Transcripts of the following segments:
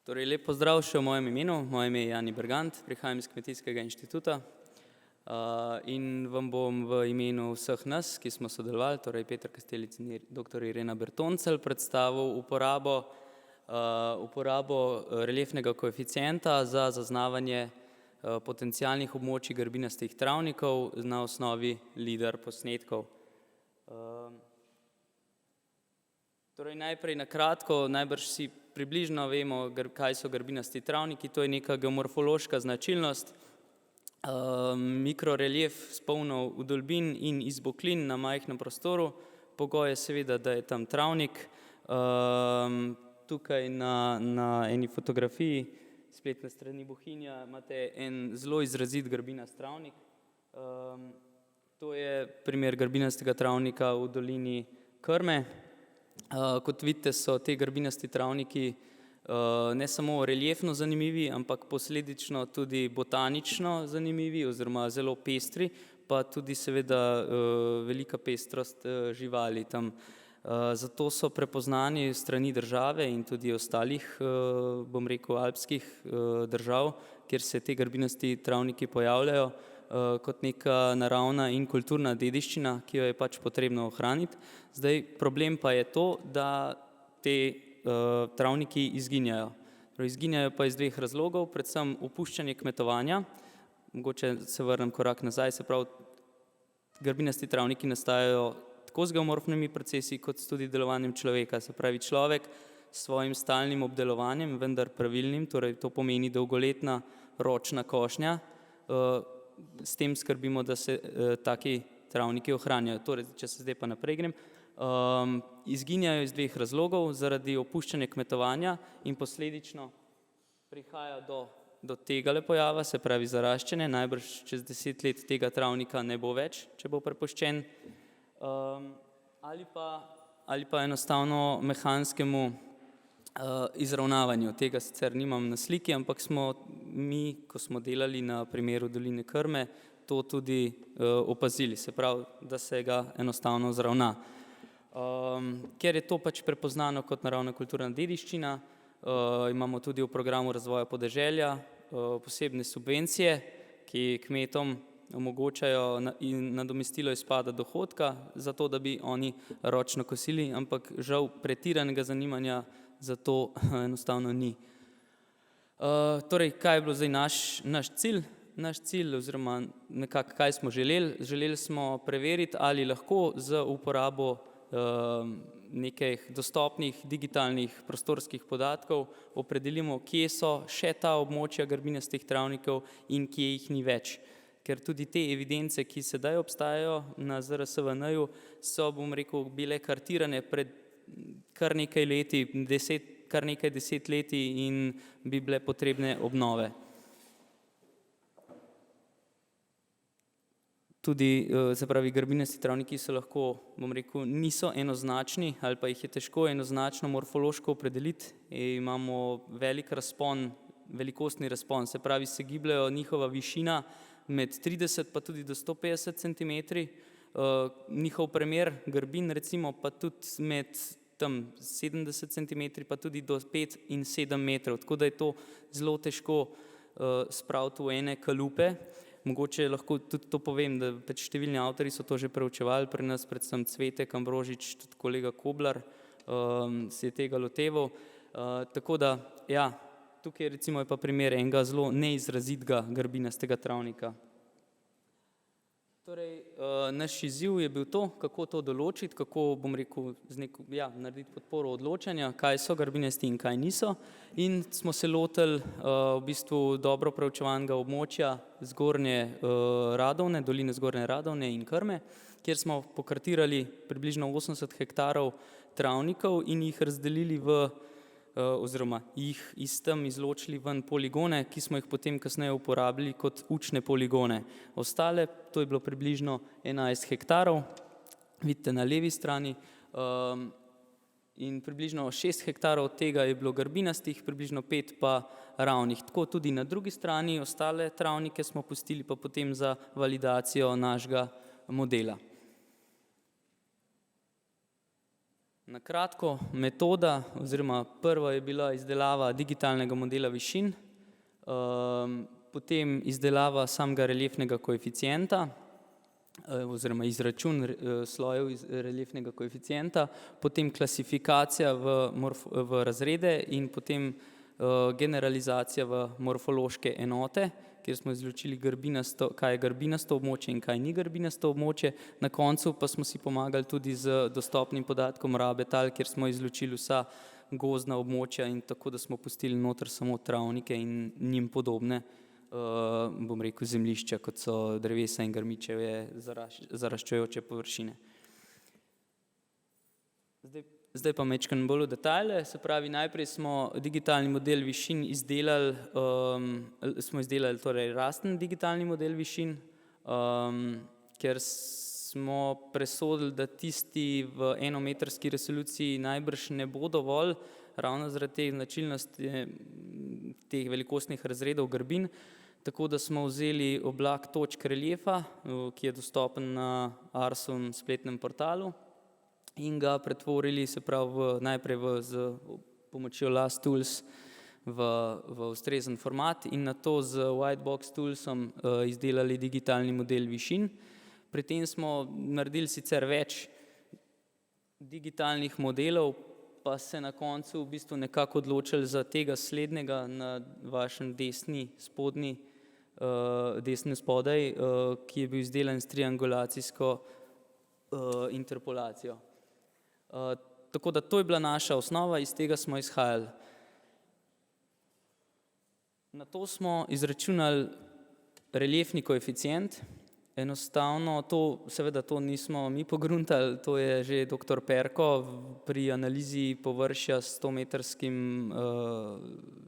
Torej, lep pozdrav še v mojem imenu. Moje ime je Jani Bergant, prihajam iz Kmetijskega inštituta in vam bom v imenu vseh nas, ki smo sodelovali, torej Peter Kastelic in dr. Irena Bertoncelj, predstavil uporabo reliefnega koeficienta za zaznavanje potencialnih območij grbinastih travnikov na osnovi LIDAR posnetkov. Torej, najprej na kratko, najbrž si približno vemo, kaj so grbinasti travniki. To je neka geomorfološka značilnost, mikrorelief s polno vdolbin in izboklin na majhnem prostoru. Pogoj je seveda, da je tam travnik. Tukaj na eni fotografiji spletne strani Bohinja imate en zelo izrazit grbinast travnik. To je primer grbinastega travnika v dolini Krme. Kot vidite, so te grbinasti travniki ne samo reliefno zanimivi, ampak posledično tudi botanično zanimivi oziroma zelo pestri, pa tudi seveda velika pestrost živali tam. Zato so prepoznani strani države in tudi ostalih, bom rekel, alpskih držav, kjer se te grbinasti travniki pojavljajo, kot neka naravna in kulturna dediščina, ki jo je pač potrebno ohraniti. Zdaj, problem pa je to, da te travniki izginjajo. Izginjajo pa iz dveh razlogov, predvsem opuščanje kmetovanja. Mogoče se vrnem korak nazaj, se pravi, grbinasti travniki nastajajo tako z geomorfnimi procesi, kot tudi delovanjem človeka. Se pravi, človek s svojim stalnim obdelovanjem, vendar pravilnim, torej to pomeni dolgoletna ročna košnja, s tem skrbimo, da se taki travniki ohranjajo. Torej, če se zdaj pa naprej grem, izginjajo iz dveh razlogov, zaradi opuščanja kmetovanja in posledično prihaja do tegale pojava, se pravi zaraščanje. Najbrž čez 10 let tega travnika ne bo več, če bo prepuščen, ali pa enostavno mehanskemu izravnavanju. Tega sicer nimam na sliki, ampak smo mi, ko smo delali na primeru doline Krme, to tudi opazili, se pravi, da se ga enostavno zravna. Ker je to pač prepoznano kot naravna kulturna dediščina, imamo tudi v programu razvoja podeželja posebne subvencije, ki kmetom omogočajo nadomestilo izpada dohodka, zato da bi oni ročno kosili, ampak žal pretiranega zanimanja za to enostavno ni. Torej, kaj je bilo zdaj naš cilj? Naš cilj oziroma nekako kaj smo želeli? Želeli smo preveriti, ali lahko z uporabo nekih dostopnih digitalnih prostorskih podatkov opredelimo, kje so še ta območja grbinastih travnikov in kje jih ni več. Ker tudi te evidence, ki sedaj obstajajo na ZRSVN-ju, so, bom rekel, bile kartirane pred kar nekaj leti, kar nekaj desetletij in bi bile potrebne obnove. Tudi, se pravi, grbinasti travniki so lahko, bom rekel, niso enoznačni ali pa jih je težko enoznačno morfološko opredeliti. Imamo velik razpon, velikostni razpon, se pravi, se gibljajo njihova višina med 30 pa tudi do 150 centimetri. Njihov premer grbin recimo pa tudi med tam 70 centimetri pa tudi do 5 in 7 metrov, tako da je to zelo težko spraviti v ene kalupe. Mogoče lahko tudi to povem, da pač številni avtorji so to že preučevali pri nas, predvsem Cvetek, Ambrožič, tudi kolega Koblar se je tega loteval. Tako da, ja, tukaj recimo je pa primer enega zelo neizrazitega grbinastega travnika. Torej, naš izziv je bil to, kako to določiti, kako, bom rekel, narediti podporo odločanja, kaj so grbinasti in kaj niso. In smo se lotili v bistvu dobro preučevanega območja Zgornje Radovne, doline Zgornje Radovne in Krme, kjer smo pokartirali približno 80 hektarov travnikov in jih razdelili oziroma jih iz tam izločili ven poligone, ki smo jih potem kasneje uporabili kot učne poligone. Ostale, to je bilo približno 11 hektarov, vidite na levi strani, in približno 6 hektarov od tega je bilo grbinastih, približno 5 pa ravnih. Tako tudi na drugi strani, ostale travnike smo pustili pa potem za validacijo našega modela. Na kratko, metoda oziroma prva je bila izdelava digitalnega modela višin, potem izdelava samega reliefnega koeficienta oziroma izračun slojev reliefnega koeficienta, potem klasifikacija v razrede in potem generalizacija v morfološke enote, kjer smo izločili kaj je grbinasto območje in kaj ni grbinasto območje. Na koncu pa smo si pomagali tudi z dostopnim podatkom rabe tal, kjer smo izločili vsa gozdna območja in tako, da smo pustili noter samo travnike in njim podobne, bom rekel, zemljišča, kot so drevesa in grmičevje zaraščajoče površine. Zdaj pa majčkeno bolj v detajle, se pravi, najprej smo digitalni model višin izdelali, torej rasten digitalni model višin, ker smo presodili, da tisti v enometrski resoluciji najbrž ne bo dovolj, ravno zaradi teh značilnosti teh velikostnih razredov grbin, tako da smo vzeli oblak točk reliefa, ki je dostopen na Arsovem spletnem portalu, in ga pretvorili, se pravi, najprej z pomočjo Last Tools v ustrezen format in nato z Whitebox Toolsom izdelali digitalni model višin. Pri tem smo naredili sicer več digitalnih modelov, pa se na koncu v bistvu nekako odločili za tega slednjega na vašem desni spodaj, ki je bil izdelan s triangulacijsko interpolacijo. Tako da to je bila naša osnova, iz tega smo izhajali. Nato smo izračunali reliefni koeficient, enostavno seveda to nismo mi pogruntali, to je že dr. Perko pri analizi površja s 100-metrskim,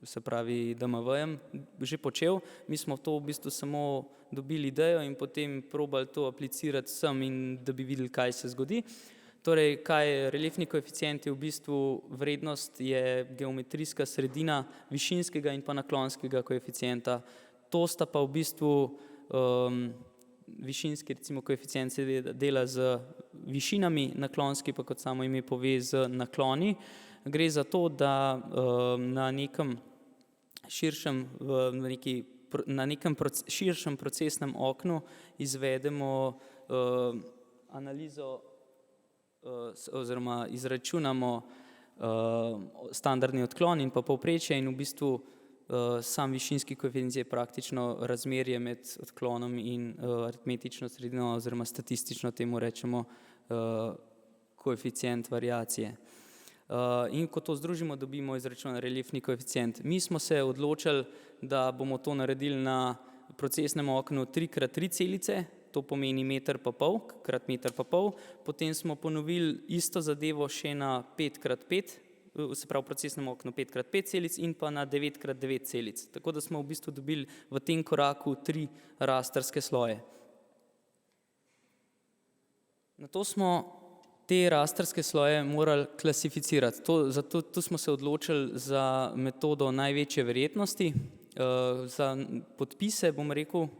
se pravi DMV-jem že počel, mi smo to v bistvu samo dobili idejo in potem probali to aplicirati sem in da bi videli, kaj se zgodi. Torej, kaj je reliefni koeficient, je v bistvu vrednost, je geometrijska sredina višinskega in pa naklonskega koeficienta. To sta pa v bistvu višinski, recimo koeficient se dela z višinami, naklonski pa, kot samo ime pove, z nakloni. Gre za to, da na nekem širšem procesnem oknu izvedemo analizo oziroma izračunamo standardni odklon in pa povprečje in v bistvu sam višinski koeficient je praktično razmerje med odklonom in aritmetično sredino oziroma statistično temu rečemo koeficient variacije. In ko to združimo, dobimo izračunan reliefni koeficient. Mi smo se odločili, da bomo to naredili na procesnem oknu 3x3 celice, to pomeni 1,5 m krat 1,5 m, potem smo ponovili isto zadevo še na 5x5, se pravi v procesnem oknu 5x5 celic in pa na 9x9 celic. Tako da smo v bistvu dobili v tem koraku 3 rastrske sloje. Nato smo te rastrske sloje morali klasificirati. Tu smo se odločili za metodo največje verjetnosti. Za podpise, bom rekel,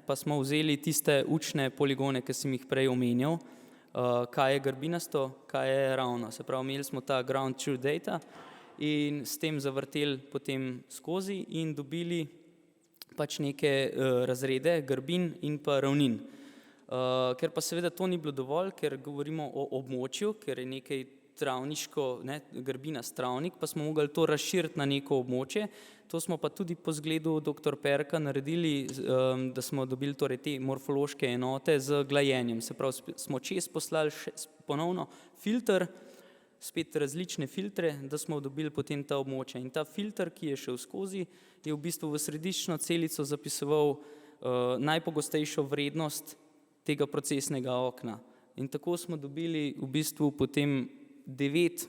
pa smo vzeli tiste učne poligone, ki sem jih prej omenjal, kaj je grbinasto, kaj je ravno. Se pravi, imeli smo ta ground truth data in s tem zavrteli potem skozi in dobili pač neke razrede grbin in pa ravnin. Ker pa seveda to ni bilo dovolj, ker govorimo o območju, ker je nekaj travniško, grbinast travnik, pa smo mogli to razširiti na neko območje. To smo pa tudi po zgledu dr. Perka naredili, da smo dobili torej te morfološke enote z glajenjem. Se pravi, smo čez poslali ponovno filter, spet različne filtre, da smo dobili potem ta območja. In ta filter, ki je šel skozi, je v bistvu v središčno celico zapisoval najpogostejšo vrednost tega procesnega okna. In tako smo dobili v bistvu potem 9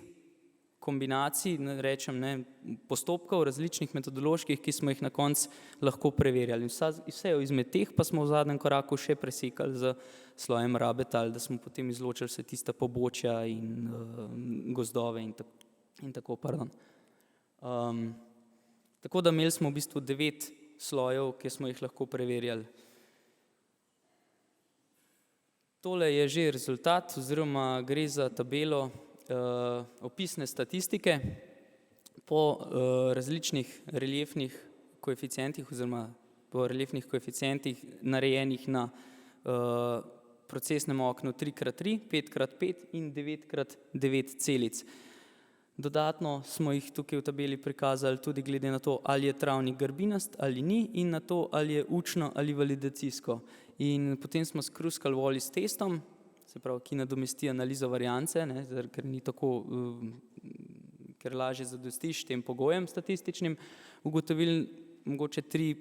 kombinacij, rečem, postopkov različnih metodoloških, ki smo jih na koncu lahko preverjali. Vse izmed teh pa smo v zadnjem koraku še presekali z slojem rabe tal, da smo potem izločili vse tista pobočja in gozdove in tako, pardon. Tako da imeli smo v bistvu 9 slojev, ki smo jih lahko preverjali. Tole je že rezultat oziroma gre za tabelo opisne statistike po različnih reliefnih koeficientih oziroma po reliefnih koeficientih narejenih na procesnem oknu 3x3, 5x5 in 9x9 celic. Dodatno smo jih tukaj v tabeli prikazali tudi glede na to, ali je travnik grbinast ali ni in na to, ali je učno ali validacijsko. In potem smo skruskali Wallis testom, se pravi, ki nadomesti analizo variance, ne, ker ni tako, ker lažje zadostiš tem pogojem statističnim, ugotovili mogoče 3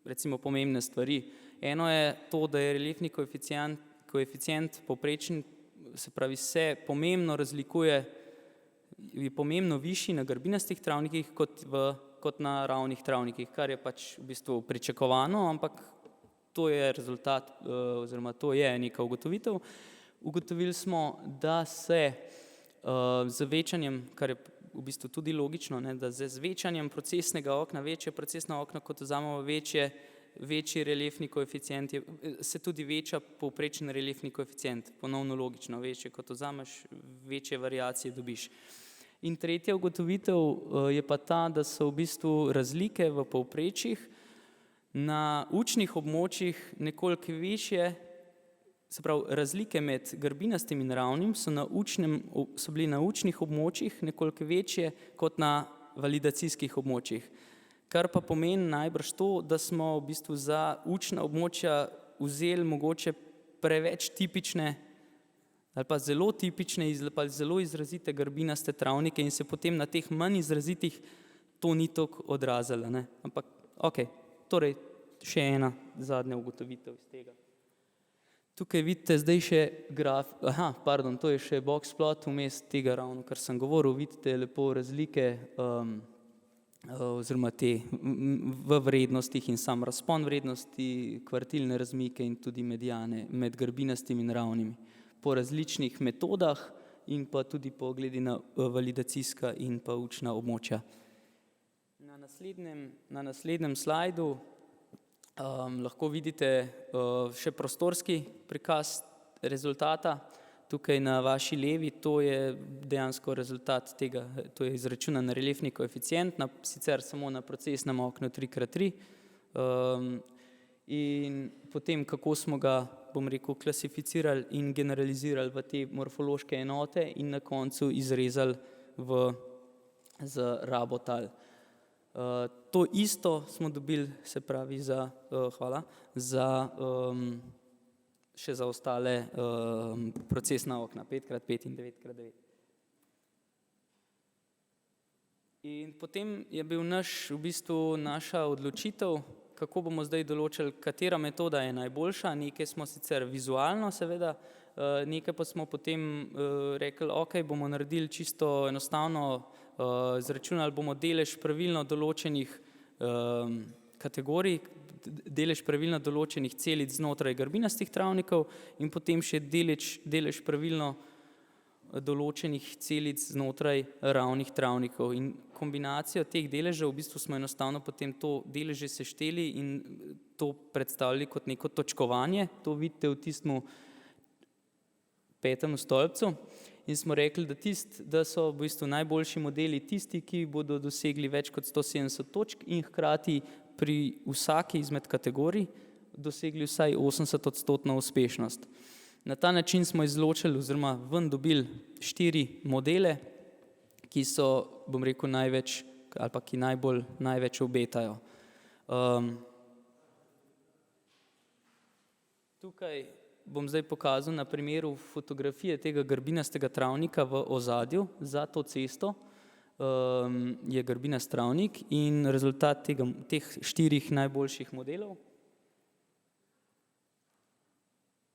recimo pomembne stvari. Eno je to, da je reliefni koeficient povprečen, se pravi, se pomembno razlikuje, je pomembno višji na grbinastih travnikih kot na ravnih travnikih, kar je pač v bistvu pričakovano, ampak to je rezultat oziroma to je neka ugotovitev. Ugotovili smo, da se z večanjem, kar je v bistvu tudi logično, ne, da z večanjem procesnega okna, večje procesno okno, kot vzamemo večji reliefni koeficient, se tudi veča povprečen reliefni koeficient, ponovno logično, večje kot vzameš, večje variacije dobiš. In tretja ugotovitev je pa ta, da so v bistvu razlike v povprečjih na učnih območjih nekoliko višje, se pravi, razlike med grbinastim in ravnim so bili na učnih območjih nekoliko večje kot na validacijskih območjih. Kar pa pomeni najbrž to, da smo v bistvu za učna območja vzeli mogoče preveč tipične ali pa zelo tipične, pa zelo izrazite grbinaste travnike in se potem na teh manj izrazitih to ni toliko odrazilo, ne. Ampak, okej, torej še ena zadnja ugotovitev iz tega. Tukaj vidite zdaj še graf, to je še box plot vmes tega ravno, kar sem govoril, vidite lepo razlike oziroma te v vrednostih in sam razpon vrednosti, kvartilne razmike in tudi mediane med grbinastimi in ravnimi po različnih metodah in pa tudi po glede na validacijska in pa učna območja. Na naslednjem slajdu lahko vidite še prostorski prikaz rezultata. Tukaj na vaši levi, to je dejansko rezultat tega, to je izračunan reliefni koeficient, sicer samo na procesnem oknu 3x3. In potem, kako smo ga, bom rekel, klasificirali in generalizirali v te morfološke enote in na koncu izrezali z rabo tal. To isto smo dobili, se pravi, še za ostale procesna okna, 5x5 in 9x9. In potem je bil naša odločitev, kako bomo zdaj določili, katera metoda je najboljša. Nekaj smo sicer vizualno, seveda, nekaj pa smo potem rekli, okej, bomo naredili čisto enostavno, izračunali bomo delež pravilno določenih kategorij, delež pravilno določenih celic znotraj grbinastih travnikov in potem še delež pravilno določenih celic znotraj ravnih travnikov. In kombinacijo teh deležev, v bistvu smo enostavno potem to deleže sešteli in to predstavili kot neko točkovanje. To vidite v tistem 5. stolpcu. In smo rekli, da so v bistvu najboljši modeli tisti, ki bodo dosegli več kot 170 točk in hkrati pri vsaki izmed kategorij dosegli vsaj 80% uspešnost. Na ta način smo izločili oziroma ven dobili 4 modele, ki so, bom rekel, največ ali pa ki največ obetajo. Tukaj bom zdaj pokazal na primeru fotografije tega grbinastega travnika v ozadju. Za to cesto je grbinast travnik in rezultat teh 4 najboljših modelov.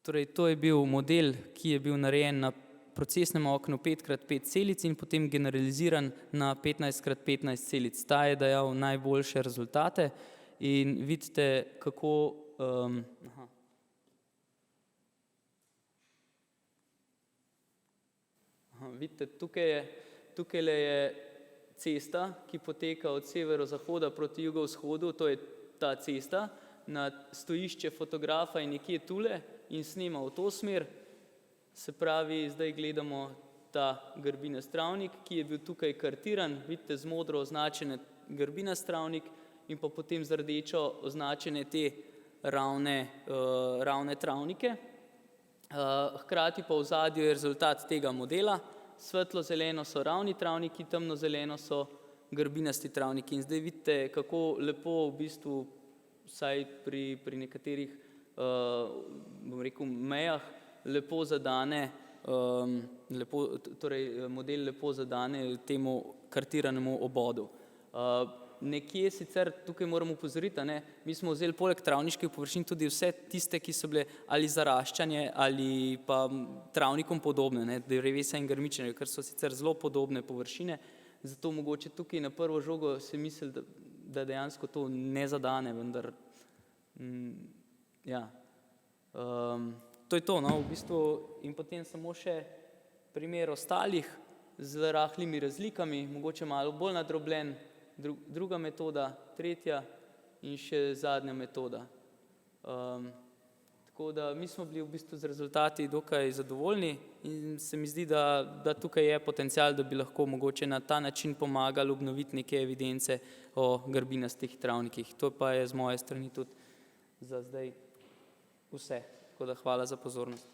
Torej, to je bil model, ki je bil narejen na procesnem oknu 5x5 celic in potem generaliziran na 15x15 celic. Ta je dajal najboljše rezultate in vidite, kako vidite, tukaj je cesta, ki poteka od severozahoda proti jugovzhodu, to je ta cesta, na stojišče fotografa je nekje tule in snima v to smer. Se pravi, zdaj gledamo ta grbinast travnik, ki je bil tukaj kartiran, vidite z modro označene grbinast travnik in pa potem z rdečo označene te ravne travnike. Hkrati pa v ozadju je rezultat tega modela, svetlo zeleno so ravni travniki, temno zeleno so grbinasti travniki. In zdaj vidite, kako lepo v bistvu, vsaj pri nekaterih bom rekel mejah, lepo zadane, torej model lepo zadane temu kartiranemu obodu. Nekje sicer tukaj moram opozoriti, mi smo vzeli poleg travniških površin tudi vse tiste, ki so bile ali zaraščanje ali pa travnikom podobne, drevesa in grmičenje, kar so sicer zelo podobne površine, zato mogoče tukaj na prvo žogo se misli, da dejansko to ne zadane, vendar ja. To je to, v bistvu, in potem samo še primer ostalih z rahlimi razlikami, mogoče malo bolj nadrobljen, druga metoda, tretja in še zadnja metoda. Tako da mi smo bili v bistvu z rezultati dokaj zadovoljni in se mi zdi, da tukaj je potencial, da bi lahko mogoče na ta način pomagali obnoviti neke evidence o grbinastih travnikih. To pa je z moje strani tudi za zdaj vse. Tako da hvala za pozornost.